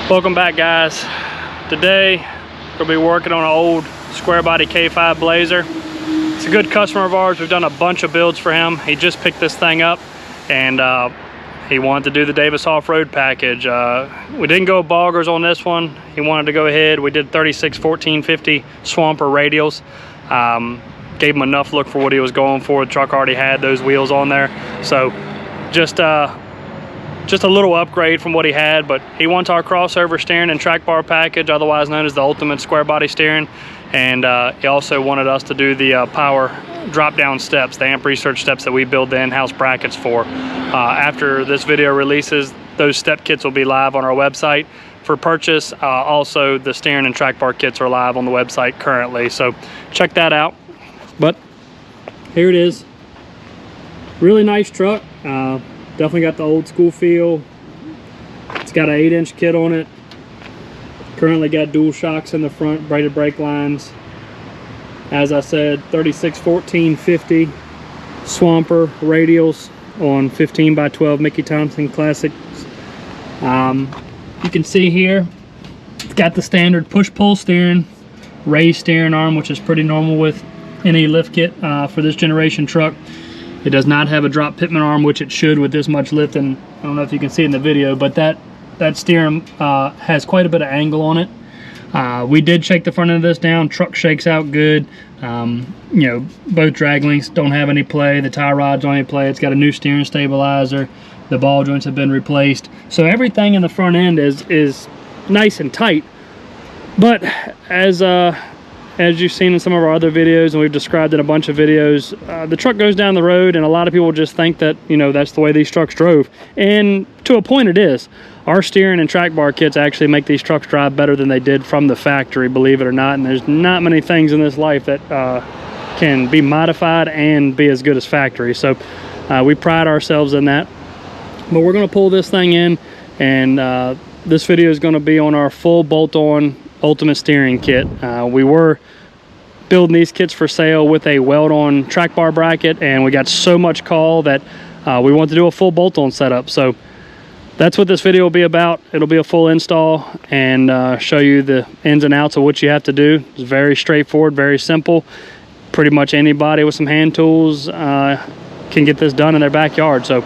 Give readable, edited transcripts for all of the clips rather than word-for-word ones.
Welcome back, guys. Today we'll be working on an old Squarebody K5 Blazer. It's a good customer of ours. We've done a bunch of builds for him. He just picked this thing up and he wanted to do the Davis off-road package. We didn't go boggers on this one. He wanted to go ahead. We did 36 1450 Swamper radials. Gave him enough look for what he was going for. The truck already had those wheels on there, so just a little upgrade from what he had. But he wants our crossover steering and track bar package, otherwise known as the ultimate square body steering. And he also wanted us to do the power drop down steps, the amp research steps that we build the in-house brackets for. After this video releases, those step kits will be live on our website for purchase. Also, the steering and track bar kits are live on the website currently, so check that out. But here it is. Really nice truck. Definitely got the old school feel. It's got an 8-inch kit on it. Currently got dual shocks in the front, braided brake lines. As I said, 36 1450 Swamper radials on 15 by 12 Mickey Thompson Classics. You can see here, it's got the standard push-pull steering, raised steering arm, which is pretty normal with any lift kit for this generation truck. It does not have a drop pitman arm, which it should with this much lift, and I don't know if you can see it in the video, but that steering has quite a bit of angle on it. We did shake the front end of this down. Truck shakes out good. You know, both drag links don't have any play. The tie rods don't have any play. It's got a new steering stabilizer. The ball joints have been replaced. So everything in the front end is nice and tight. But as you've seen in some of our other videos, and we've described in a bunch of videos, the truck goes down the road and a lot of people just think that, you know, that's the way these trucks drove. And to a point it is. Our steering and track bar kits actually make these trucks drive better than they did from the factory, believe it or not. And there's not many things in this life that can be modified and be as good as factory. So we pride ourselves in that. But we're going to pull this thing in, and this video is going to be on our full bolt-on ultimate steering kit. We were building these kits for sale with a weld-on track bar bracket, and we got so much call that we want to do a full bolt-on setup. So that's what this video will be about. It'll be a full install and show you the ins and outs of what you have to do. It's very straightforward, very simple. Pretty much anybody with some hand tools can get this done in their backyard. So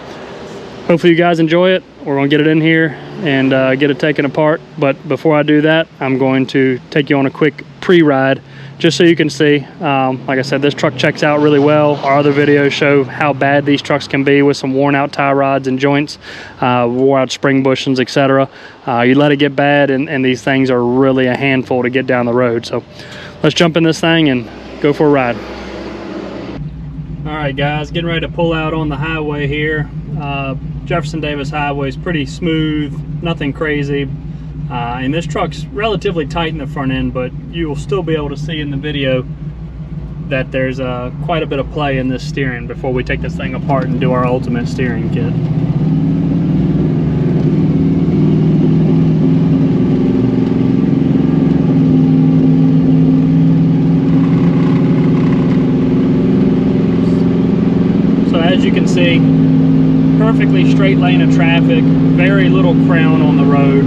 hopefully you guys enjoy it. We're going to get it in here and get it taken apart. But before I do that, I'm going to take you on a quick pre-ride just so you can see. Like I said, this truck checks out really well. Our other videos show how bad these trucks can be with some worn out tie rods and joints, wore out spring bushings, etc. You let it get bad and these things are really a handful to get down the road. So let's jump in this thing and go for a ride. All right, guys, getting ready to pull out on the highway here. Jefferson Davis Highway is pretty smooth, nothing crazy. And this truck's relatively tight in the front end, but you'll still be able to see in the video that there's quite a bit of play in this steering before we take this thing apart and do our ultimate steering kit. So as you can see, perfectly straight lane of traffic, very little crown on the road.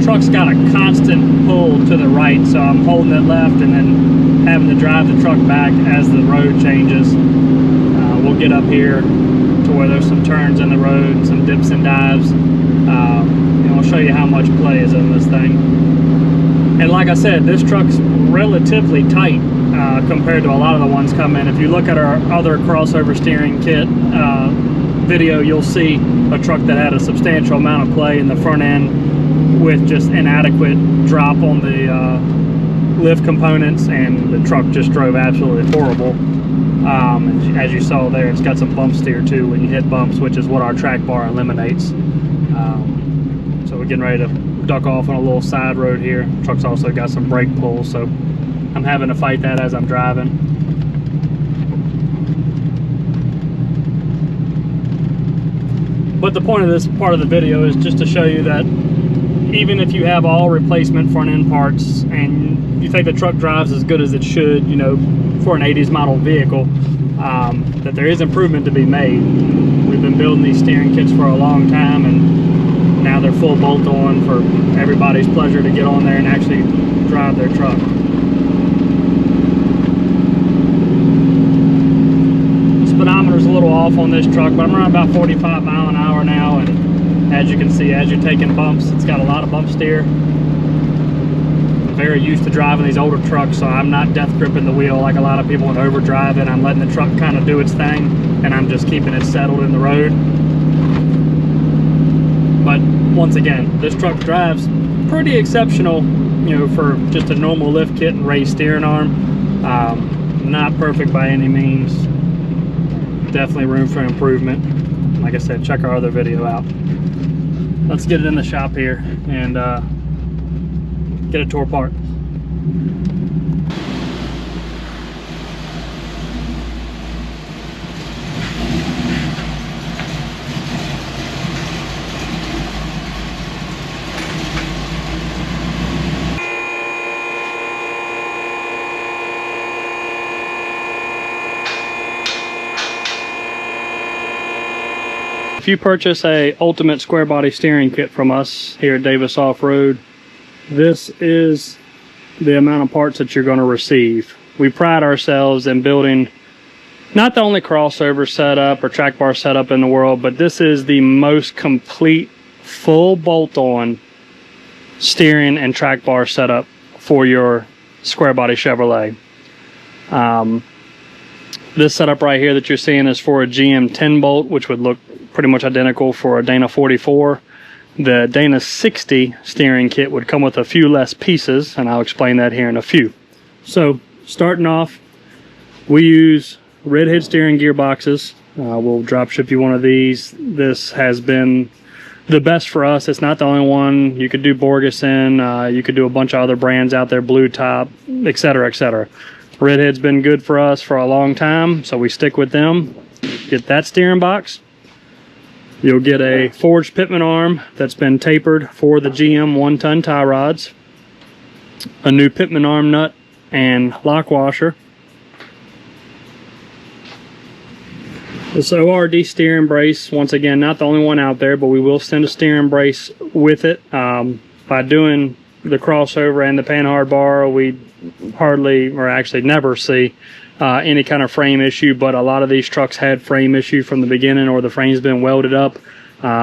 Truck's got a constant pull to the right, so I'm holding it left and then having to drive the truck back as the road changes. We'll get up here to where there's some turns in the road and some dips and dives. And I'll show you how much play is in this thing. And like I said, this truck's relatively tight compared to a lot of the ones come in. If you look at our other crossover steering kit video, you'll see a truck that had a substantial amount of play in the front end with just inadequate drop on the lift components, and the truck just drove absolutely horrible. As you saw there, it's got some bump steer too when you hit bumps, which is what our track bar eliminates. So we're getting ready to duck off on a little side road here. The truck's also got some brake pulls, so I'm having to fight that as I'm driving. But the point of this part of the video is just to show you that even if you have all replacement front end parts and you think the truck drives as good as it should, you know, for an 80s model vehicle, that there is improvement to be made. We've been building these steering kits for a long time, and Now they're full bolt-on for everybody's pleasure to get on there and actually drive their truck. Speedometer's a little off on this truck, but I'm around about 45 mile an hour now, and as you can see, as you're taking bumps, it's got a lot of bump steer. Very used to driving these older trucks, so I'm not death gripping the wheel like a lot of people with overdriving. I'm letting the truck kind of do its thing, and I'm just keeping it settled in the road. But once again, this truck drives pretty exceptional, you know, for just a normal lift kit and raised steering arm. Not perfect by any means. Definitely room for improvement. Like I said, check our other video out. Let's get it in the shop here and get it tore apart. If you purchase a ultimate square body steering kit from us here at Davis Off-Road, this is the amount of parts that you're going to receive. We pride ourselves in building not the only crossover setup or track bar setup in the world, but this is the most complete full bolt-on steering and track bar setup for your square body Chevrolet. This setup right here that you're seeing is for a GM 10 bolt, which would look pretty much identical for a Dana 44. The Dana 60 steering kit would come with a few less pieces, and I'll explain that here in a few. So starting off, we use redhead steering gearboxes. We'll drop ship you one of these. This has been the best for us. It's not the only one. You could do Borgeson, you could do a bunch of other brands out there, Blue Top, etc., etc. Redhead's been good for us for a long time, so we stick with them. Get that steering box. You'll get a forged pitman arm that's been tapered for the GM 1-ton tie rods, a new pitman arm nut and lock washer, this ORD steering brace. Once again, not the only one out there, but we will send a steering brace with it. By doing the crossover and the panhard bar, we hardly, or actually never, see any kind of frame issue, but a lot of these trucks had frame issue from the beginning, or the frame's been welded up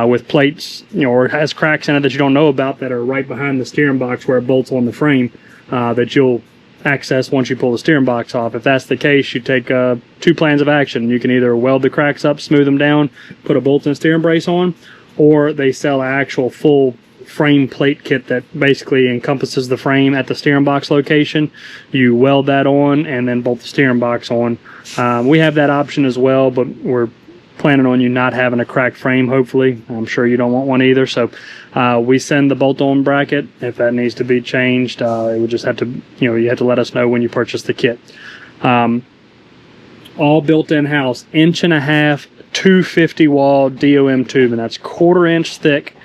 with plates, you know, or it has cracks in it that you don't know about that are right behind the steering box where it bolts on the frame, that you'll access once you pull the steering box off. If that's the case, you take two plans of action. You can either weld the cracks up, smooth them down, put a bolt and steering brace on, or they sell an actual full frame plate kit that basically encompasses the frame at the steering box location. You weld that on and then bolt the steering box on. We have that option as well, but we're planning on you not having a cracked frame, hopefully. I'm sure you don't want one either, so we send the bolt-on bracket. If that needs to be changed, it would just have to, you know, you have to let us know when you purchase the kit. All built in-house, 1.5" 250 wall DOM tubing. That's 1/4 inch thick,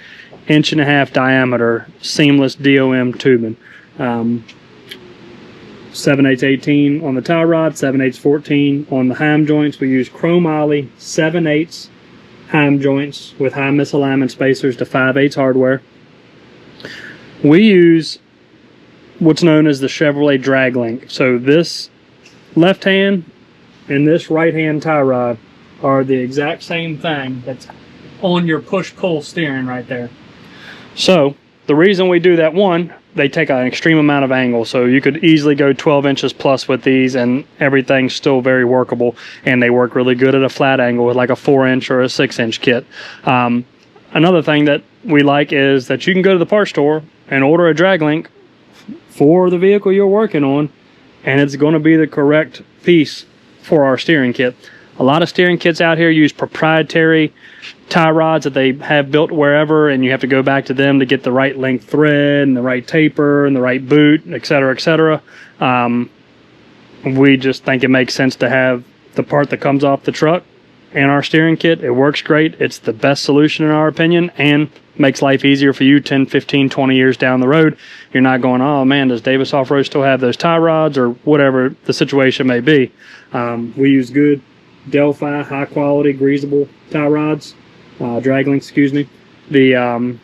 1.5" diameter seamless DOM tubing. 7/8 18 on the tie rod, 7/8 14 on the heim joints. We use chrome ollie 7/8 heim joints with high misalignment spacers to 5/8 hardware. We use what's known as the Chevrolet drag link. So this left hand and this right hand tie rod are the exact same thing that's on your push-pull steering right there. So the reason we do that, one, they take an extreme amount of angle, so you could easily go 12 inches plus with these and everything's still very workable, and they work really good at a flat angle with like a 4-inch or a 6-inch kit. Another thing that we like is that you can go to the parts store and order a drag link for the vehicle you're working on, and it's going to be the correct piece for our steering kit. A lot of steering kits out here use proprietary tie rods that they have built wherever, and you have to go back to them to get the right length thread and the right taper and the right boot, etc., etc. We just think it makes sense to have the part that comes off the truck in our steering kit. It works great. It's the best solution in our opinion, and makes life easier for you 10, 15, 20 years down the road. You're not going, oh man, does Davis Off-Road still have those tie rods, or whatever the situation may be. We use good Delphi high quality greasable tie rods, drag links, excuse me. The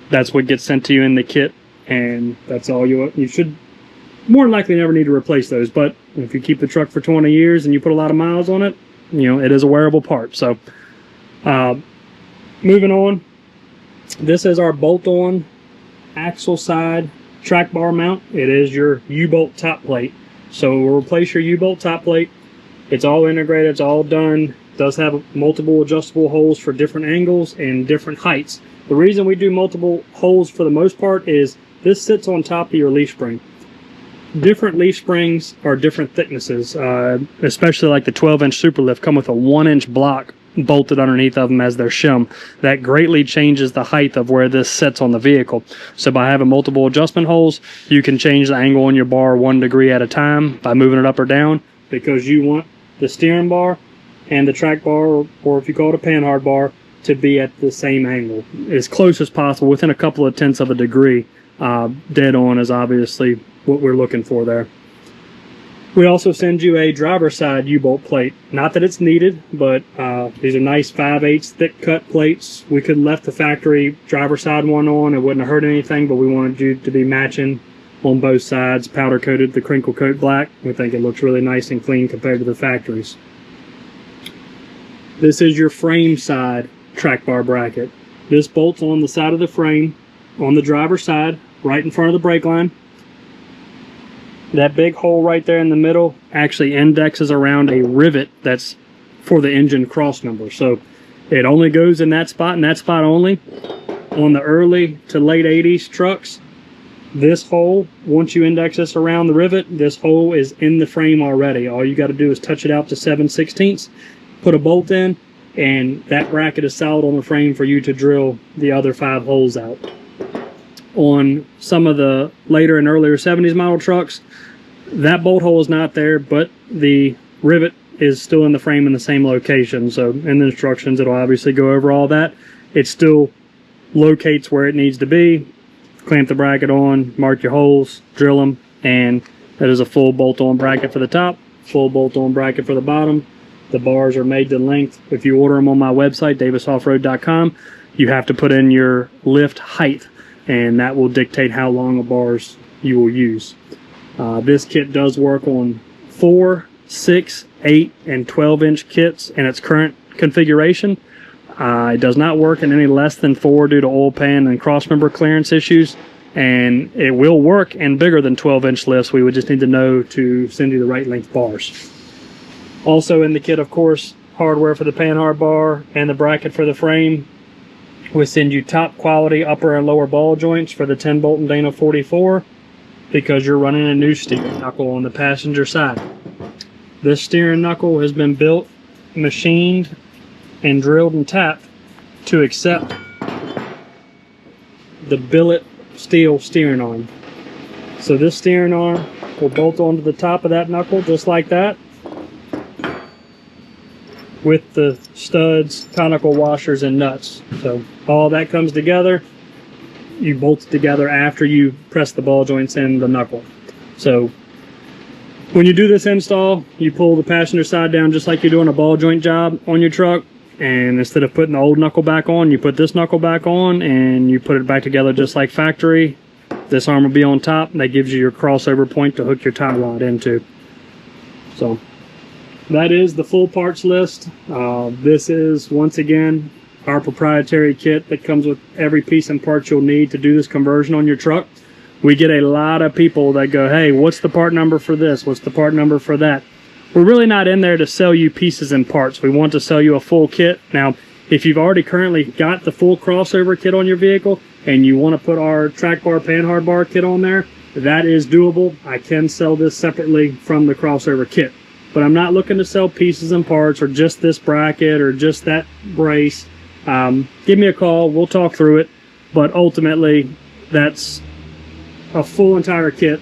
That's what gets sent to you in the kit, and that's all you should more than likely never need to replace those. But if you keep the truck for 20 years and you put a lot of miles on it, you know, it is a wearable part. So moving on, this is our bolt-on axle side track bar mount. It is your U-bolt top plate. So we'll replace your U-bolt top plate. It's all integrated, it's all done. It does have multiple adjustable holes for different angles and different heights. The reason we do multiple holes for the most part is this sits on top of your leaf spring. Different leaf springs are different thicknesses, especially like the 12-inch Superlift come with a 1-inch block bolted underneath of them as their shim. That greatly changes the height of where this sits on the vehicle. So by having multiple adjustment holes, you can change the angle on your bar 1 degree at a time by moving it up or down, because you want the steering bar and the track bar, or if you call it a panhard bar, to be at the same angle as close as possible, within a couple of tenths of a degree. Dead on is obviously what we're looking for there. We also send you a driver's side U-bolt plate. Not that it's needed, but these are nice 5/8 thick cut plates. We could have left the factory driver's side one on. It wouldn't have hurt anything, but we wanted you to be matching on both sides, powder coated the crinkle coat black. We think it looks really nice and clean compared to the factories. This is your frame side track bar bracket. This bolts on the side of the frame on the driver's side, right in front of the brake line. That big hole right there in the middle actually indexes around a rivet that's for the engine cross number. So it only goes in that spot and that spot only. On the early to late 80s trucks, this hole, once you index this around the rivet, this hole is in the frame already. All you got to do is touch it out to 7/16, put a bolt in, and that bracket is solid on the frame for you to drill the other 5 holes out. On some of the later and earlier 70s model trucks, that bolt hole is not there, but the rivet is still in the frame in the same location. So in the instructions, it'll obviously go over all that. It still locates where it needs to be. Clamp the bracket on, mark your holes, drill them, and that is a full bolt-on bracket for the top, full bolt-on bracket for the bottom. The bars are made to length. If you order them on my website, davisoffroad.com, you have to put in your lift height, and that will dictate how long of bars you will use. This kit does work on 4, 6, 8, and 12-inch kits in its current configuration. It does not work in any less than 4 due to oil pan and crossmember clearance issues, and it will work in bigger than 12-inch lifts. We would just need to know to send you the right length bars. Also in the kit, of course, hardware for the panhard bar and the bracket for the frame. We send you top quality upper and lower ball joints for the 10 bolt and Dana 44, because you're running a new steering knuckle on the passenger side. This steering knuckle has been built, machined, and drilled and tapped to accept the billet steel steering arm. So this steering arm will bolt onto the top of that knuckle just like that, with the studs, conical washers, and nuts. So all that comes together. You bolt it together after you press the ball joints in the knuckle. So when you do this install, you pull the passenger side down just like you're doing a ball joint job on your truck, and instead of putting the old knuckle back on, you put this knuckle back on and you put it back together just like factory. This arm will be on top, and that gives you your crossover point to hook your tie rod into. So that is the full parts list. This is, once again, our proprietary kit that comes with every piece and part you'll need to do this conversion on your truck. We get a lot of people that go, hey, what's the part number for this? What's the part number for that? We're really not in there to sell you pieces and parts. We want to sell you a full kit. Now, if you've already currently got the full crossover kit on your vehicle and you want to put our track bar panhard bar kit on there, that is doable. I can sell this separately from the crossover kit. But I'm not looking to sell pieces and parts or just this bracket or just that brace. Give me a call, we'll talk through it, but ultimately that's a full entire kit.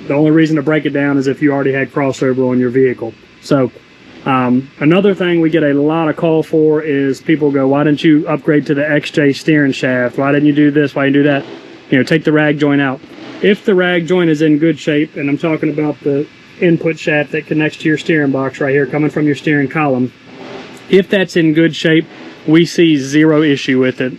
The only reason to break it down is if you already had crossover on your vehicle. So another thing we get a lot of call for is people go, why didn't you upgrade to the XJ steering shaft? Why didn't you do this? Why didn't you do that? You know, take the rag joint out. If the rag joint is in good shape, and I'm talking about the input shaft that connects to your steering box right here coming from your steering column, if that's in good shape, we see zero issue with it.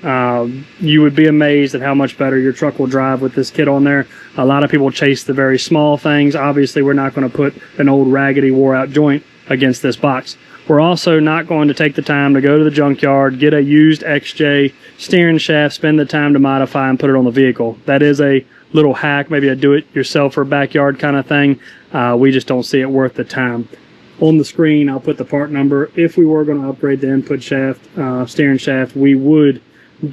You would be amazed at how much better your truck will drive with this kit on there. A lot of people chase the very small things. Obviously, we're not going to put an old raggedy wore out joint against this box. We're also not going to take the time to go to the junkyard, get a used XJ steering shaft, spend the time to modify and put it on the vehicle. That is a little hack, maybe a do-it-yourself or backyard kind of thing. We just don't see it worth the time. On the screen, I'll put the part number. If we were going to upgrade the input shaft, steering shaft, we would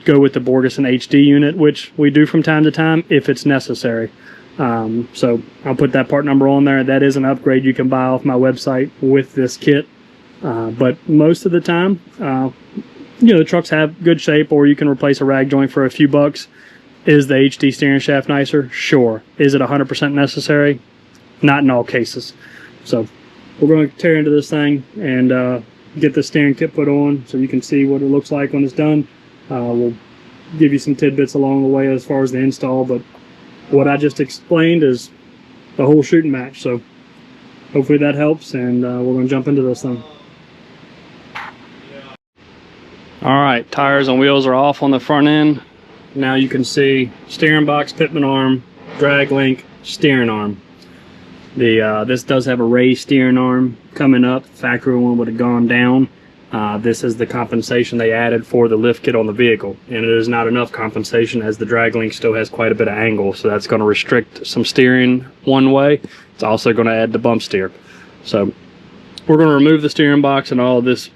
go with the Borgeson HD unit, which we do from time to time if it's necessary. So I'll put that part number on there. That is an upgrade you can buy off my website with this kit. But most of the time, you know, the trucks have good shape, or you can replace a rag joint for a few bucks. Is the HD steering shaft nicer? Sure. Is it 100% necessary? Not in all cases. So we're going to tear into this thing and get the steering kit put on so you can see what it looks like when it's done. We'll give you some tidbits along the way as far as the install, but what I just explained is the whole shooting match. So hopefully that helps, and we're going to jump into this thing. Alright, tires and wheels are off on the front end. Now you can see steering box, pitman arm, drag link, steering arm. This does have a raised steering arm coming up. The factory one would have gone down. This is the compensation they added for the lift kit on the vehicle, and it is not enough compensation as the drag link still has quite a bit of angle, so that's going to restrict some steering one way. It's also going to add the bump steer. So we're going to remove the steering box and all of this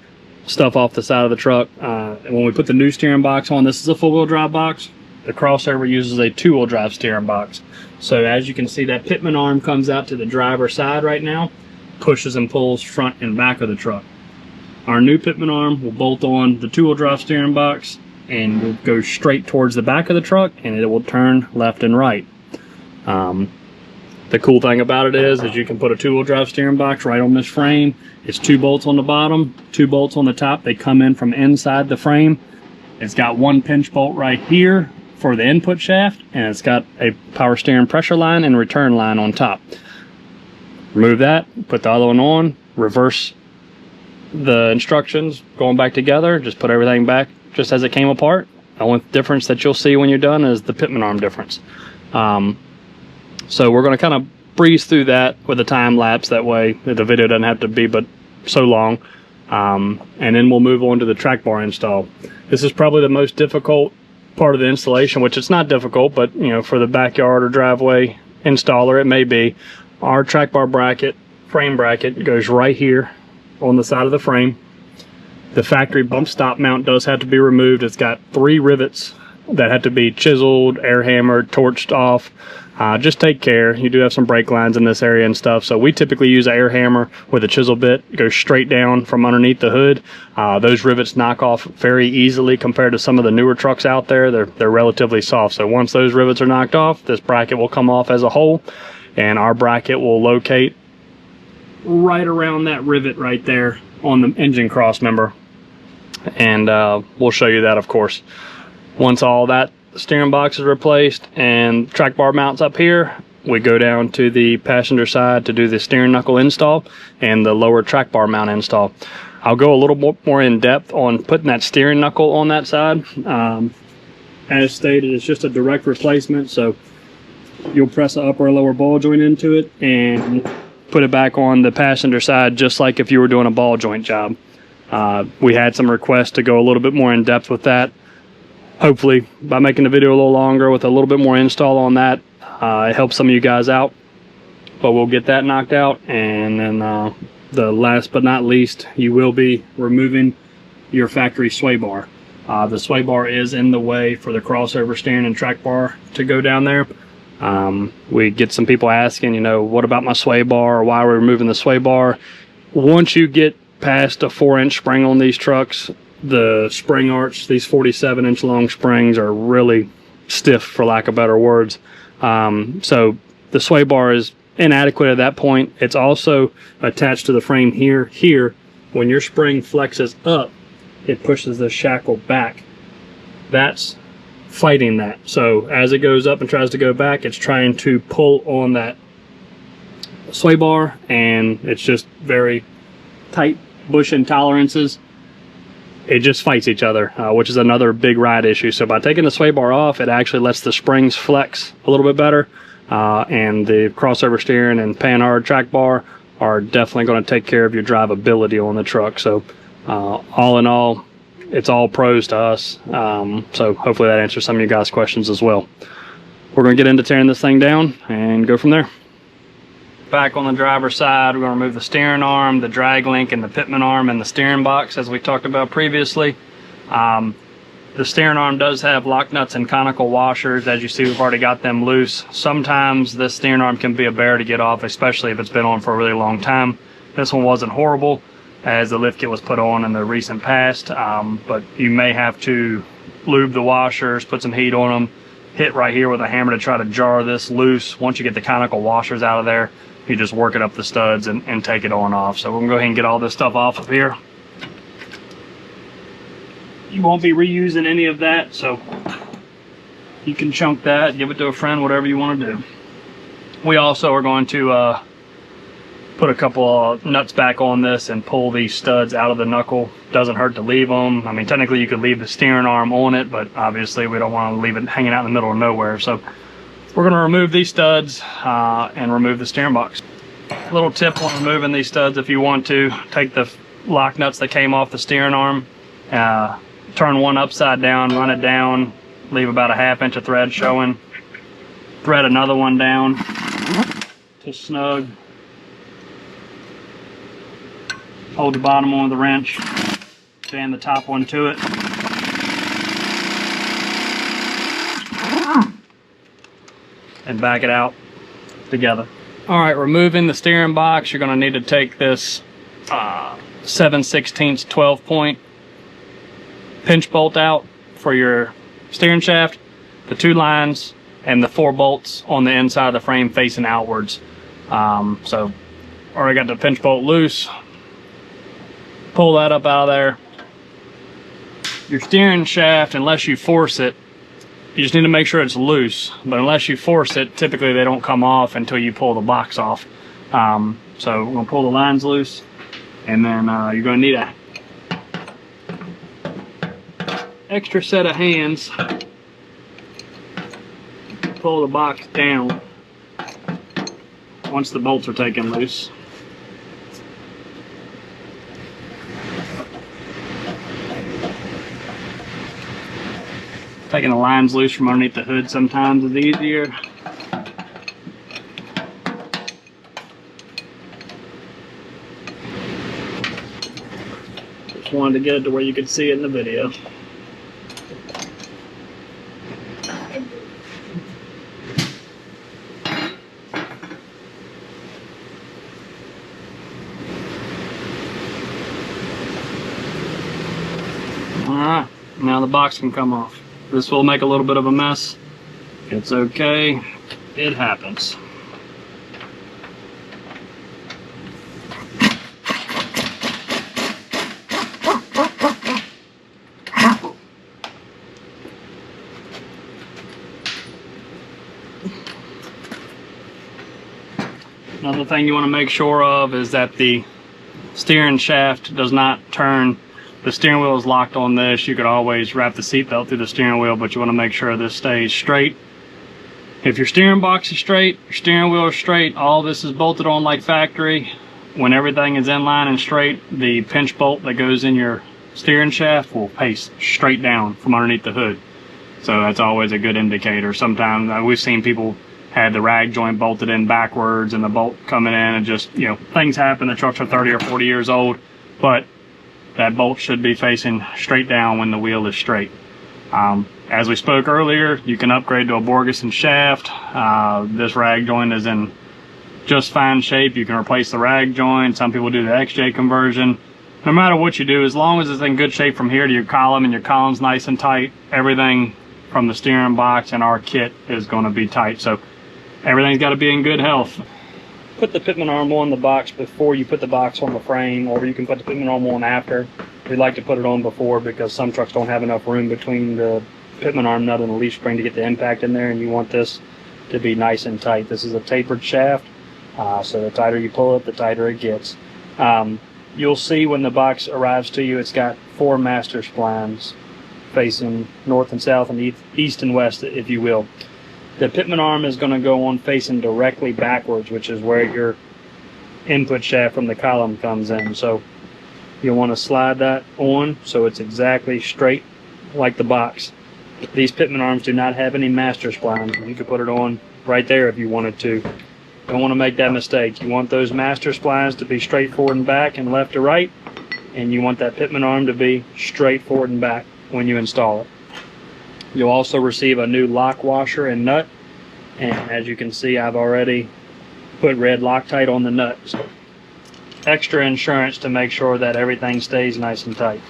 stuff off the side of the truck. And when we put the new steering box on, this is a four-wheel drive box. The crossover uses a two-wheel drive steering box. So as you can see, that pitman arm comes out to the driver's side right now, pushes and pulls front and back of the truck. Our new pitman arm will bolt on the two-wheel drive steering box and will go straight towards the back of the truck, and it will turn left and right. The cool thing about it is you can put a two-wheel drive steering box right on this frame. It's 2 bolts on the bottom, 2 bolts on the top. They come in from inside the frame. It's got one pinch bolt right here for the input shaft, and it's got a power steering pressure line and return line on top. Remove that, put the other one on, reverse the instructions going back together, just put everything back just as it came apart. The only difference that you'll see when you're done is the pitman arm difference. So we're going to kind of breeze through that with a time lapse, that way the video doesn't have to be but so long. And then we'll move on to the track bar install. This is probably the most difficult part of the installation, which it's not difficult, but you know, for the backyard or driveway installer it may be. Our track bar bracket, frame bracket, goes right here on the side of the frame. The factory bump stop mount does have to be removed. It's got 3 rivets that have to be chiseled, air hammered, torched off. Just take care. You do have some brake lines in this area and stuff, so we typically use an air hammer with a chisel bit. It goes straight down from underneath the hood. Those rivets knock off very easily compared to some of the newer trucks out there. They're relatively soft, so once those rivets are knocked off, this bracket will come off as a whole, and our bracket will locate right around that rivet right there on the engine cross member, and we'll show you that, of course. Once all that steering box is replaced and track bar mounts up here, we go down to the passenger side to do the steering knuckle install and the lower track bar mount install. I'll go a little more in depth on putting that steering knuckle on that side. As stated, it's just a direct replacement, so you'll press an upper or lower ball joint into it and put it back on the passenger side, just like if you were doing a ball joint job. We had some requests to go a little bit more in depth with that. Hopefully, by making the video a little longer with a little bit more install on that, it helps some of you guys out. But we'll get that knocked out, and then the last but not least, you will be removing your factory sway bar. The sway bar is in the way for the crossover steering and track bar to go down there. We get some people asking, you know, what about my sway bar, or why are we removing the sway bar? Once you get past a 4-inch spring on these trucks, the spring arch, these 47-inch long springs, are really stiff, for lack of better words. So the sway bar is inadequate at that point. It's also attached to the frame here. When your spring flexes up, it pushes the shackle back. That's fighting that. So as it goes up and tries to go back, it's trying to pull on that sway bar, and it's just very tight bushing tolerances. it just fights each other, which is another big ride issue. So by taking the sway bar off, it actually lets the springs flex a little bit better, and the crossover steering and panhard track bar are definitely going to take care of your drivability on the truck. So all in all, it's all pros to us. So hopefully that answers some of you guys' questions as well. We're going to get into tearing this thing down and go from there. Back on the driver's side, we're going to remove the steering arm, the drag link, and the pitman arm, and the steering box, as we talked about previously. The steering arm does have lock nuts and conical washers. As you see, we've already got them loose. Sometimes this steering arm can be a bear to get off, especially if it's been on for a really long time. This one wasn't horrible, as the lift kit was put on in the recent past, but you may have to lube the washers, put some heat on them, hit right here with a hammer to try to jar this loose. Once you get the conical washers out of there, you just work it up the studs and take it on off. So we're gonna go ahead and get all this stuff off of here. You won't be reusing any of that, so you can chunk that, give it to a friend, whatever you want to do. We also are going to put a couple of nuts back on this and pull these studs out of the knuckle. Doesn't hurt to leave them. I mean, technically you could leave the steering arm on it, but obviously we don't want to leave it hanging out in the middle of nowhere. So we're going to remove these studs and remove the steering box. A little tip on removing these studs: if you want to, take the lock nuts that came off the steering arm, turn one upside down, run it down, leave about a 1/2 inch of thread showing, thread another one down to snug, hold the bottom one with a wrench, band the top one to it, and back it out together. All right, removing the steering box, you're gonna need to take this 7/16 12-point pinch bolt out for your steering shaft, the 2 lines, and the 4 bolts on the inside of the frame facing outwards. So already got the pinch bolt loose. Pull that up out of there. Your steering shaft, unless you force it, you just need to make sure it's loose, but unless you force it, typically they don't come off until you pull the box off. So we're gonna pull the lines loose, and then you're gonna need a extra set of hands. Pull the box down once the bolts are taken loose. Taking the lines loose from underneath the hood sometimes is easier. Just wanted to get it to where you could see it in the video. Alright, now the box can come off. This will make a little bit of a mess. It's okay, it happens. Another thing you want to make sure of is that the steering shaft does not turn. The steering wheel is locked on this. You could always wrap the seatbelt through the steering wheel, but you want to make sure this stays straight. If your steering box is straight, your steering wheel is straight, all this is bolted on like factory. When everything is in line and straight, the pinch bolt that goes in your steering shaft will paste straight down from underneath the hood. So that's always a good indicator. Sometimes we've seen people had the rag joint bolted in backwards and the bolt coming in, and just, you know, things happen. The trucks are 30 or 40 years old, but that bolt should be facing straight down when the wheel is straight. As we spoke earlier, you can upgrade to a Borgeson shaft. This rag joint is in just fine shape. You can replace the rag joint. Some people do the XJ conversion. No matter what you do, as long as it's in good shape from here to your column and your column's nice and tight, everything from the steering box and our kit is going to be tight. So everything's got to be in good health. Put the pitman arm on the box before you put the box on the frame, or you can put the pitman arm on after. We like to put it on before because some trucks don't have enough room between the pitman arm nut and the leaf spring to get the impact in there, and you want this to be nice and tight. This is a tapered shaft, so the tighter you pull it, the tighter it gets. you'll see when the box arrives to you, it's got 4 master splines facing north and south and east and west, if you will. The pitman arm is going to go on facing directly backwards, which is where your input shaft from the column comes in. So you'll want to slide that on so it's exactly straight like the box. These pitman arms do not have any master splines. You could put it on right there if you wanted to. Don't want to make that mistake. You want those master splines to be straight forward and back and left to right, and you want that pitman arm to be straight forward and back when you install it. You'll also receive a new lock washer and nut, and as you can see, I've already put red Loctite on the nut. So extra insurance to make sure that everything stays nice and tight.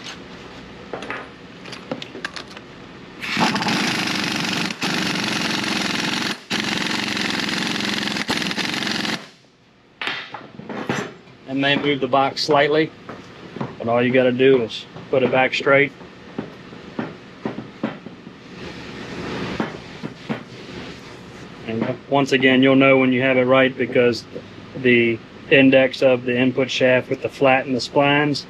It may move the box slightly, but all you got to do is put it back straight. And once again, you'll know when you have it right because the index of the input shaft with the flat and the splines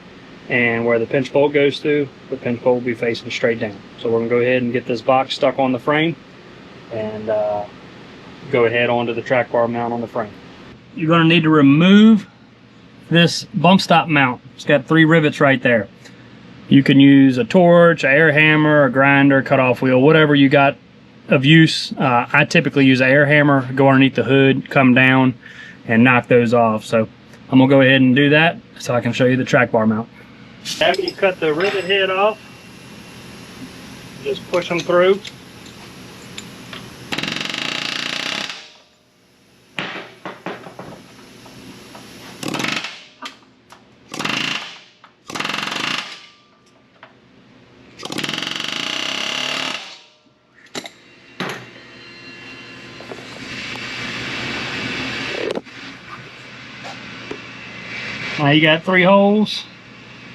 and where the pinch bolt goes through, the pinch bolt will be facing straight down. So we're going to go ahead and get this box stuck on the frame and go ahead onto the track bar mount on the frame. You're going to need to remove this bump stop mount. It's got 3 rivets right there. You can use a torch, an air hammer, a grinder, cutoff wheel, whatever you got of use. I typically use an air hammer, go underneath the hood, come down, and knock those off. So I'm gonna go ahead and do that so I can show you the track bar mount. After you cut the rivet head off, just push them through. Now you got 3 holes.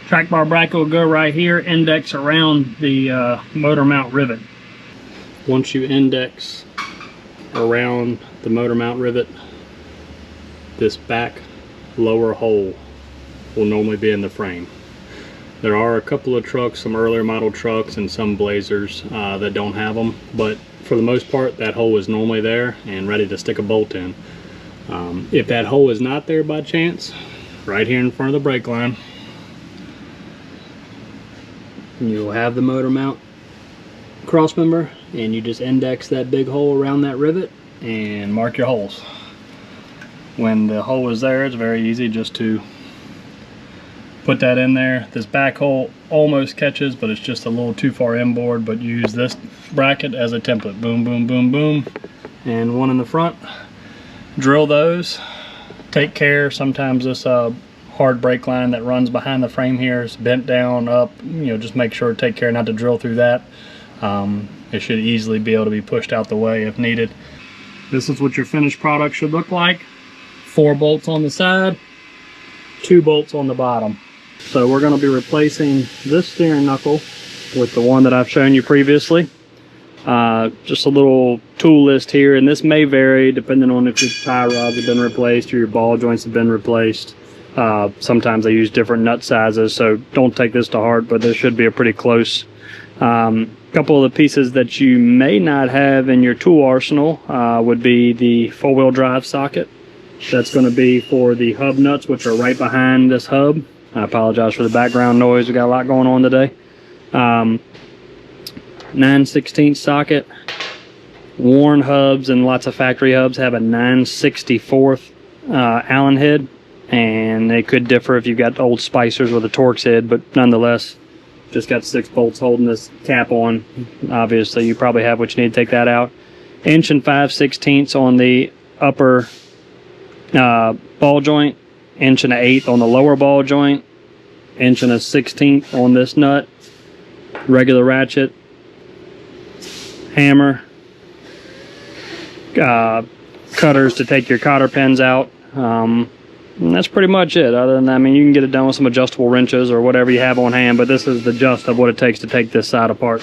Track bar bracket will go right here, index around the motor mount rivet. Once you index around the motor mount rivet, this back lower hole will normally be in the frame. There are a couple of trucks, some earlier model trucks and some Blazers that don't have them, but for the most part that hole is normally there and ready to stick a bolt in. If that hole is not there by chance, right here in front of the brake line, you'll have the motor mount cross member, and you just index that big hole around that rivet and mark your holes. When the hole is there, it's very easy just to put that in there. This back hole almost catches, but it's just a little too far inboard, but use this bracket as a template. Boom, boom, boom, boom, and one in the front. Drill those. Take care. Sometimes this hard brake line that runs behind the frame here is bent down, up. You know, just make sure to take care not to drill through that. It should easily be able to be pushed out the way if needed. This is what your finished product should look like. 4 bolts on the side, 2 bolts on the bottom. So we're going to be replacing this steering knuckle with the one that I've shown you previously. Just a little tool list here, and this may vary depending on if your tie rods have been replaced or your ball joints have been replaced. Sometimes I use different nut sizes, so don't take this to heart, but this should be a pretty close. Couple of the pieces that you may not have in your tool arsenal would be the 4-wheel drive socket. That's going to be for the hub nuts, which are right behind this hub. I apologize for the background noise. We got a lot going on today. 9/16 socket. Worn hubs and lots of factory hubs have a 9/64 Allen head, and they could differ if you've got old Spicers with a Torx head, but nonetheless, just got 6 bolts holding this cap on. Obviously, you probably have what you need to take that out. 1 5/16 on the upper ball joint, 1 1/8 on the lower ball joint, 1 1/16 on this nut, regular ratchet, hammer, cutters to take your cotter pins out. And that's pretty much it. Other than that, I mean, you can get it done with some adjustable wrenches or whatever you have on hand, but this is the gist of what it takes to take this side apart.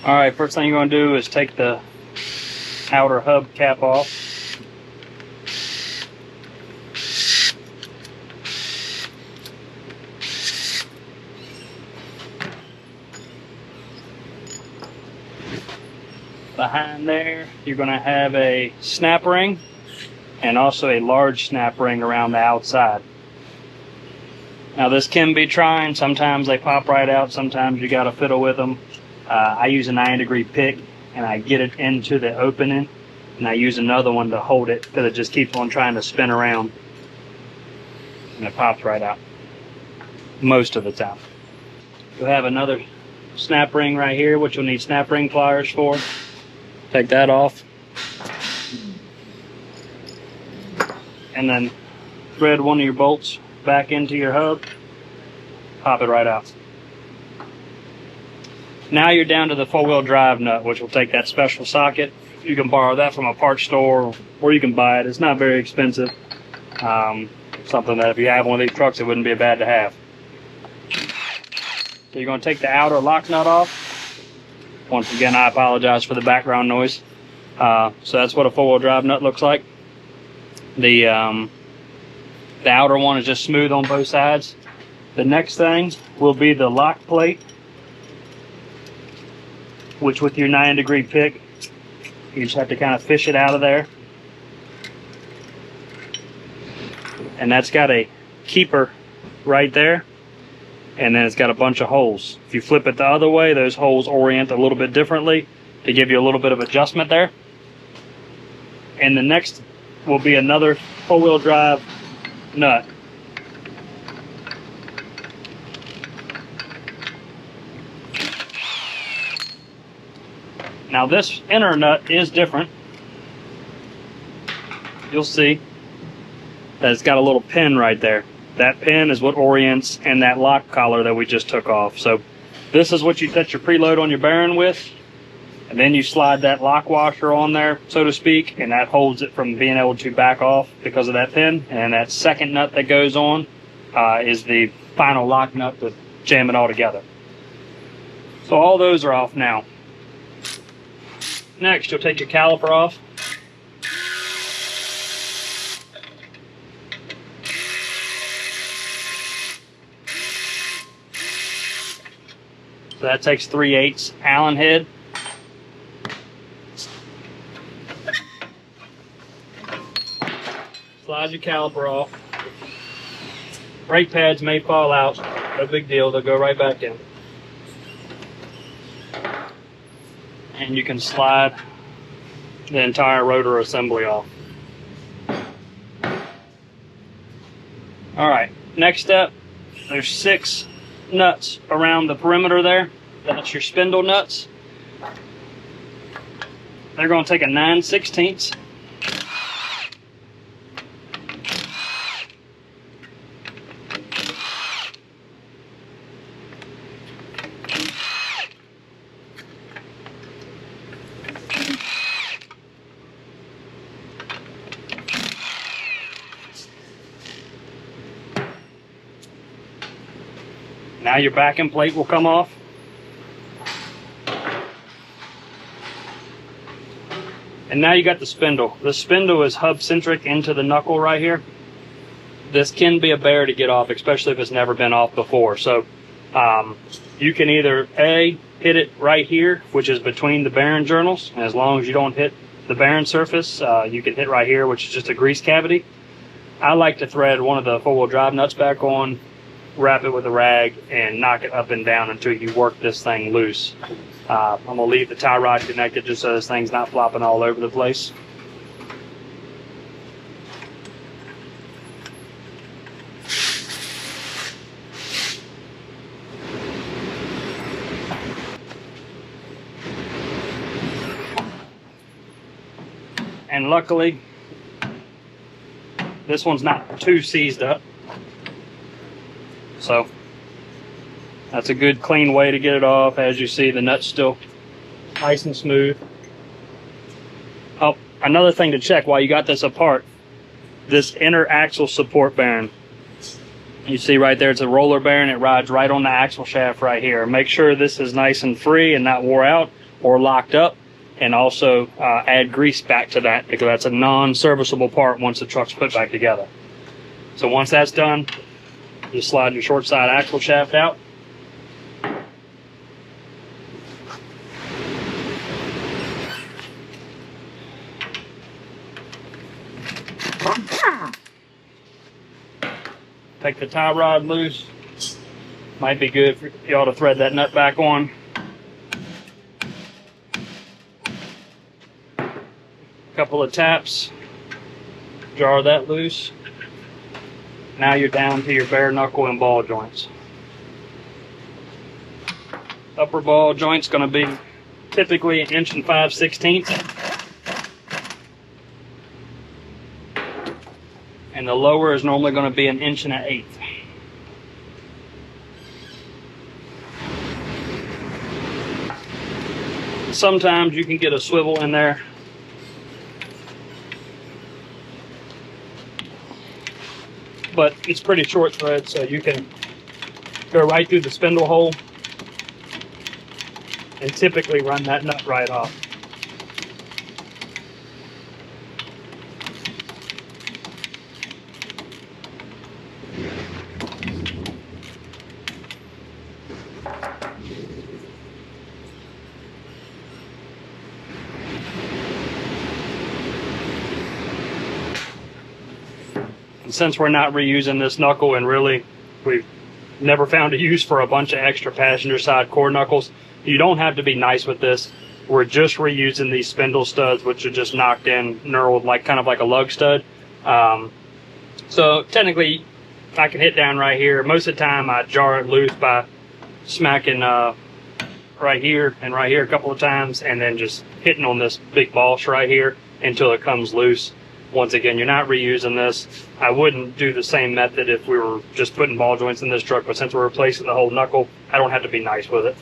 All right, first thing you're going to do is take the outer hub cap off. Behind there, you're going to have a snap ring and also a large snap ring around the outside. Now this can be trying. Sometimes they pop right out. Sometimes you got to fiddle with them. I use a 90-degree pick and I get it into the opening, and I use another one to hold it because it just keeps on trying to spin around and it pops right out most of the time. You'll have another snap ring right here, which you'll need snap ring pliers for. Take that off and then thread one of your bolts back into your hub, pop it right out. Now you're down to the four-wheel drive nut, which will take that special socket. You can borrow that from a parts store, or you can buy it. It's not very expensive. Something that if you have one of these trucks, it wouldn't be bad to have. So you're going to take the outer lock nut off. Once again, I apologize for the background noise. So that's what a four-wheel drive nut looks like. The outer one is just smooth on both sides. The next thing will be the lock plate, which with your 90-degree pick, you just have to kind of fish it out of there. And that's got a keeper right there. And then it's got a bunch of holes. If you flip it the other way, those holes orient a little bit differently to give you a little bit of adjustment there. And the next will be another four-wheel drive nut. Now this inner nut is different. You'll see that it's got a little pin right there. That pin is what orients and that lock collar that we just took off. So this is what you set your preload on your bearing with, and then you slide that lock washer on there, so to speak, and that holds it from being able to back off because of that pin. And that second nut that goes on is the final lock nut to jam it all together. So all those are off now. Next, you'll take your caliper off. So that takes 3/8 Allen head. Slide your caliper off. Brake pads may fall out. No big deal, they'll go right back in. And you can slide the entire rotor assembly off. Alright, next step, there's 6 nuts around the perimeter there. That's your spindle nuts. They're going to take a 9/16. Now your backing plate will come off. And now you got the spindle. The spindle is hub centric into the knuckle right here. This can be a bear to get off, especially if it's never been off before. So you can either A, hit it right here, which is between the bearing journals. And as long as you don't hit the bearing surface, you can hit right here, which is just a grease cavity. I like to thread one of the four-wheel drive nuts back on, wrap it with a rag, and knock it up and down until you work this thing loose. I'm going to leave the tie rod connected just so this thing's not flopping all over the place. And luckily, this one's not too seized up. So that's a good clean way to get it off. As you see, the nut's still nice and smooth. Oh, another thing to check while you got this apart, this inner axle support bearing. You see right there, it's a roller bearing. It rides right on the axle shaft right here. Make sure this is nice and free and not wore out or locked up. And also add grease back to that, because that's a non-serviceable part once the truck's put back together. So once that's done, just slide your short side axle shaft out. take the tie rod loose. Might be good for y'all to thread that nut back on. Couple of taps, jar that loose. Now you're down to your bare knuckle and ball joints. Upper ball joint's going to be typically 1 5/16 inches. And the lower is normally going to be 1 1/8 inches. Sometimes you can get a swivel in there. But it's pretty short thread, so you can go right through the spindle hole and typically run that nut right off. And since we're not reusing this knuckle, and really we've never found a use for a bunch of extra passenger side core knuckles, you don't have to be nice with this. We're just reusing these spindle studs, which are just knocked in, knurled, like kind of like a lug stud. So technically I can hit down right here. Most of the time I jar it loose by smacking right here and right here a couple of times, and then just hitting on this big boss right here until it comes loose. Once again, you're not reusing this. I wouldn't do the same method if we were just putting ball joints in this truck, but since we're replacing the whole knuckle, I don't have to be nice with it.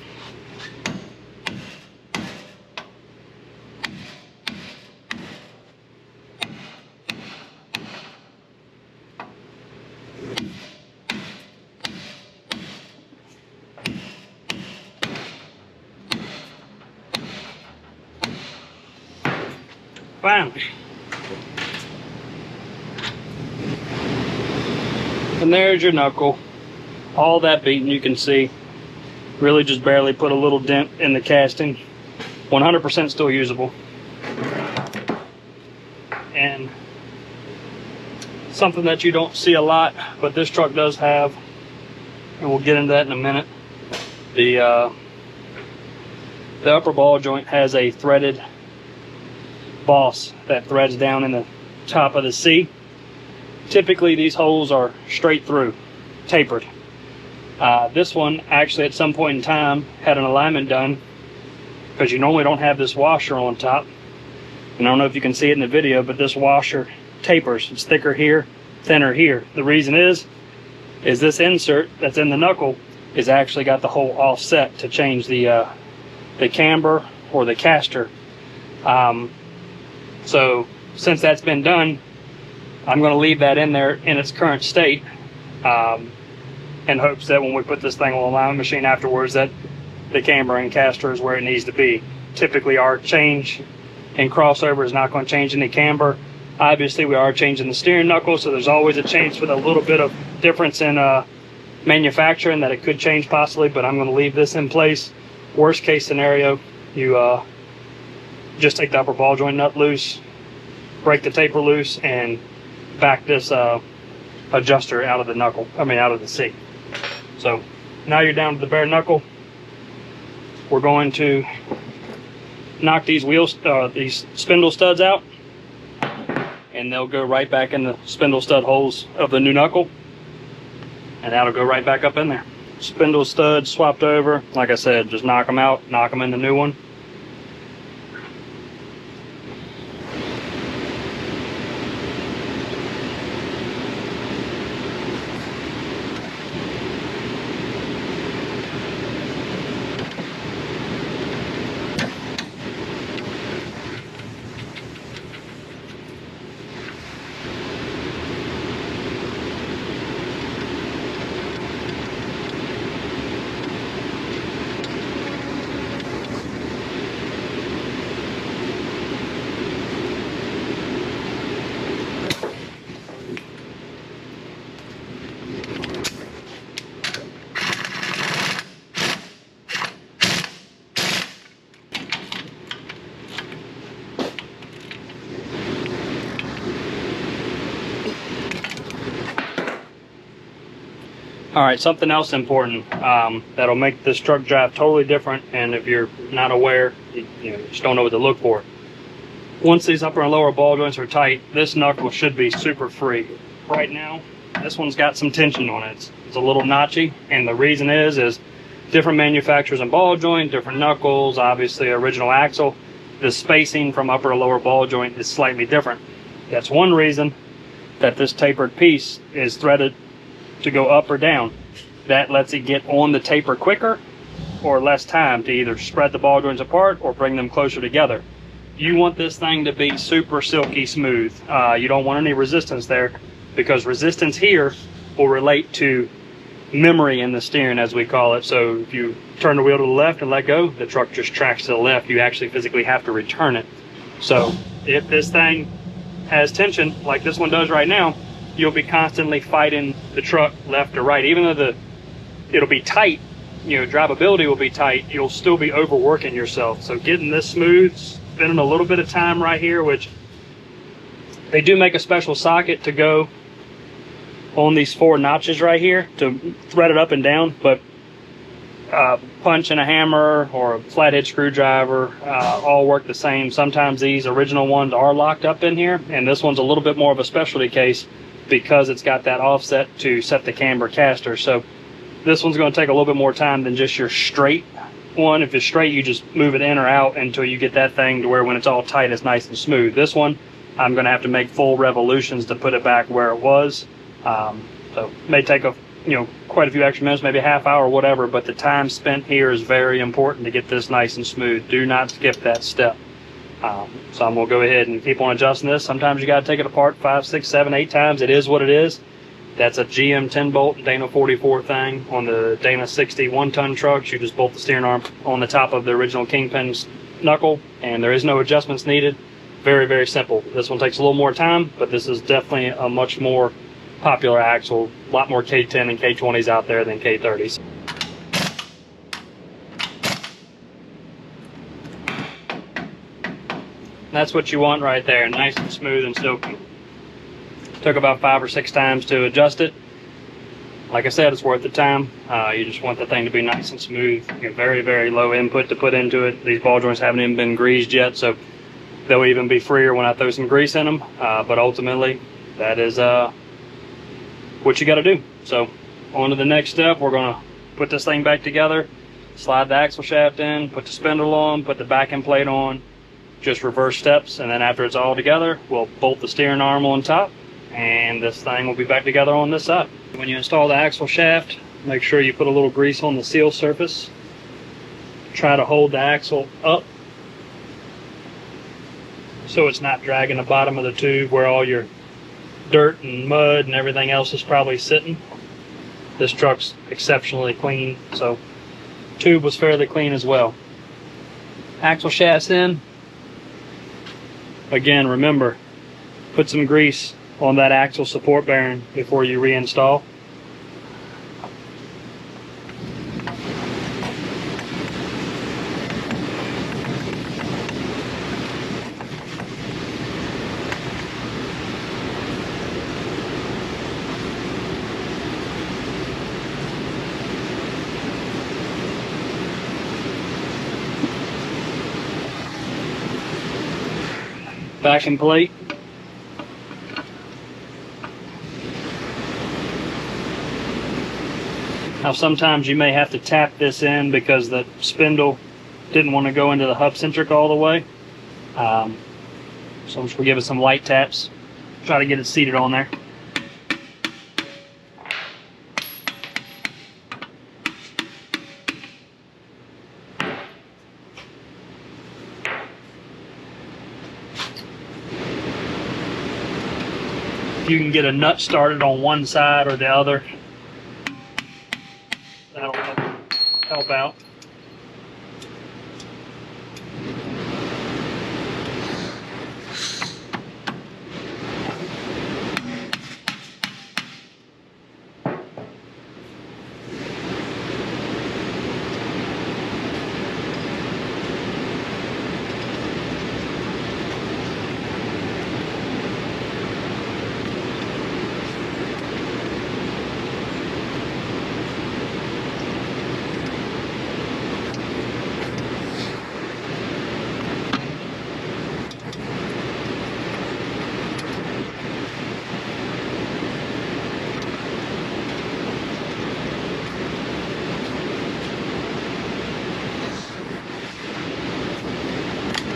Finally. And there's your knuckle. All that beating, you can see, really just barely put a little dent in the casting. 100% still usable. And something that you don't see a lot, but this truck does have, and we'll get into that in a minute, the upper ball joint has a threaded boss that threads down in the top of the C. Typically these holes are straight through, tapered. This one actually at some point in time had an alignment done, because you normally don't have this washer on top. And I don't know if you can see it in the video, but this washer tapers. It's thicker here, thinner here. The reason is this insert that's in the knuckle is actually got the hole offset to change the camber or the caster. So since that's been done, I'm going to leave that in there in its current state, in hopes that when we put this thing on the alignment machine afterwards, that the camber and caster is where it needs to be. Typically our change in crossover is not going to change any camber. Obviously we are changing the steering knuckle, so there's always a chance with a little bit of difference in manufacturing that it could change possibly, but I'm going to leave this in place. Worst case scenario, you just take the upper ball joint nut loose, break the taper loose, and back this adjuster out of the knuckle, out of the C. So now you're down to the bare knuckle. We're going to knock these these spindle studs out, and they'll go right back in the spindle stud holes of the new knuckle, and that'll go right back up in there. Spindle studs swapped over. Like I said, just knock them out, knock them in the new one. All right, something else important that'll make this truck drive totally different, and if you're not aware, you just don't know what to look for. Once these upper and lower ball joints are tight, this knuckle should be super free. Right now, this one's got some tension on it. It's a little notchy, and the reason is different manufacturers and ball joint, different knuckles, obviously original axle, the spacing from upper and lower ball joint is slightly different. That's one reason that this tapered piece is threaded to go up or down. That lets it get on the taper quicker or less time to either spread the ball joints apart or bring them closer together. You want this thing to be super silky smooth. You don't want any resistance there, because resistance here will relate to memory in the steering, as we call it. So if you turn the wheel to the left and let go, the truck just tracks to the left. You actually physically have to return it. So if this thing has tension like this one does right now, you'll be constantly fighting the truck left or right. Even though it'll be tight, drivability will be tight, you'll still be overworking yourself. So getting this smooth, spending a little bit of time right here, which they do make a special socket to go on these 4 notches right here to thread it up and down, but punch and a hammer or a flathead screwdriver all work the same. Sometimes these original ones are locked up in here, and this one's a little bit more of a specialty case because it's got that offset to set the camber caster. So this one's going to take a little bit more time than just your straight one. If it's straight, you just move it in or out until you get that thing to where when it's all tight, it's nice and smooth. This one, I'm going to have to make full revolutions to put it back where it was. So it may take quite a few extra minutes, maybe a half hour or whatever, but the time spent here is very important to get this nice and smooth. Do not skip that step. So I'm going to go ahead and keep on adjusting this. Sometimes you got to take it apart 5, 6, 7, 8 times. It is what it is. That's a GM 10 bolt Dana 44 thing. On the Dana 60 1-ton trucks, you just bolt the steering arm on the top of the original Kingpin's knuckle, and there is no adjustments needed. Very, very simple. This one takes a little more time, but this is definitely a much more popular axle. A lot more K10 and K20s out there than K30s. That's what you want right there, nice and smooth and silky. Took about 5 or 6 times to adjust it. Like I said, it's worth the time. You just want the thing to be nice and smooth. You get very, very low input to put into it. These ball joints haven't even been greased yet, so they'll even be freer when I throw some grease in them. But ultimately, that is what you got to do. So on to the next step. We're going to put this thing back together, slide the axle shaft in, put the spindle on, put the backing plate on, just reverse steps, and then after it's all together, we'll bolt the steering arm on top, and this thing will be back together on this side. When you install the axle shaft, make sure you put a little grease on the seal surface. Try to hold the axle up so it's not dragging the bottom of the tube where all your dirt and mud and everything else is probably sitting. This truck's exceptionally clean, so tube was fairly clean as well. Axle shaft's in. Again, remember, put some grease on that axle support bearing before you reinstall. Backing plate. Now sometimes you may have to tap this in because the spindle didn't want to go into the hub centric all the way. So I'm just going to give it some light taps. Try to get it seated on there. If you can get a nut started on one side or the other, that'll help out.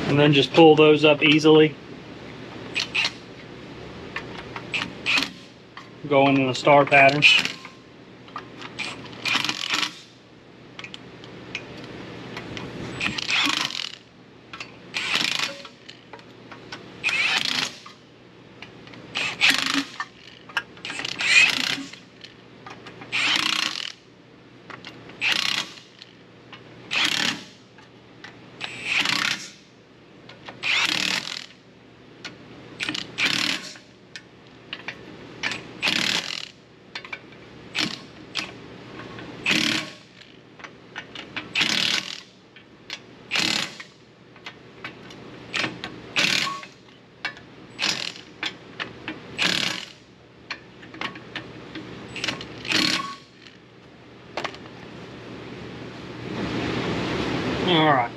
And then just pull those up easily. Going in a star pattern. Alright,